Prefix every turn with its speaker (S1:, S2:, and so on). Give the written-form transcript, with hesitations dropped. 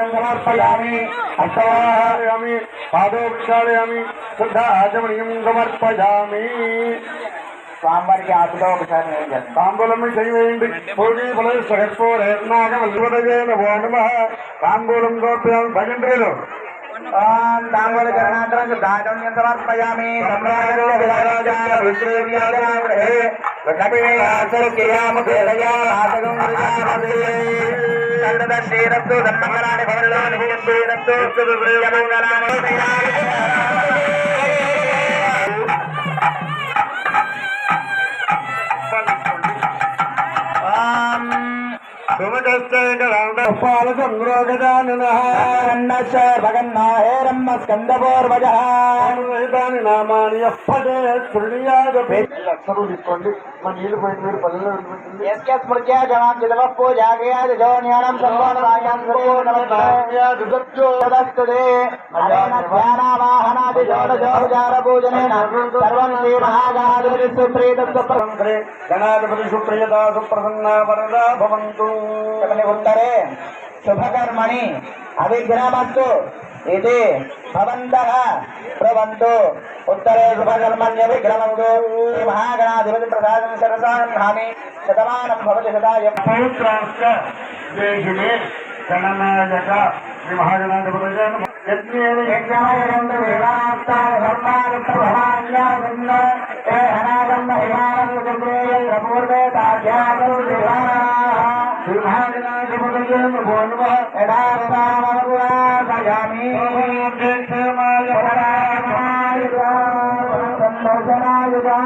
S1: समर्पयामि हस्तवाहयामि पादोक्षालयामि शुद्ध आचमनीयं समर्पयामि
S2: స్వామివారికి ఆకులో ఒకసారి
S1: తాంబూలం చేయండి భోగి ఫల సహస్పోరేనాగమల్వదయే నమో నమః తాంబూలం గోప్యామి భజంత్రులు
S2: తాంబూలకరణాంతరం శుద్ధాచమనీయం సమర్పయామి శ్రీరస్తు ధర్మంగళాన్ని భవనలో నిశ్చయస్తు భగన్నాహేరమ్మ స్కందపూర్వజాని
S1: నామాని అక్షరు తీసుకోండి మన నీళ్ళు పోయి మీరు పల్లెలో గణాధిపతి సుప్రియత సుప్రసన్న వరదా భవంతు
S2: उत्तरे शुभकर्मणि अभिघ्नमस्तु इति भवन्तः ब्रुवन्तु उत्तरे शुभकर्मण्यभिघ्नमस्तु महागणाधिपति प्रसादं शरसान्नामि शतमानं भवति शतायं
S1: पौत्राश्च देशिने गणनायक श्री महागणाधिपतये यज्ञेन
S2: यज्ञायन्त वेदान्ताय धर्मानुप्रभान्यासन्न ते हनागं महिमानं कुर्वेय पूर्वे ताध्यासो देवाः
S1: श्री महागणाधिपतये नमो नमः
S2: यदासामनुराधयामि
S1: क्षेमाय
S2: संदर्शनायुधा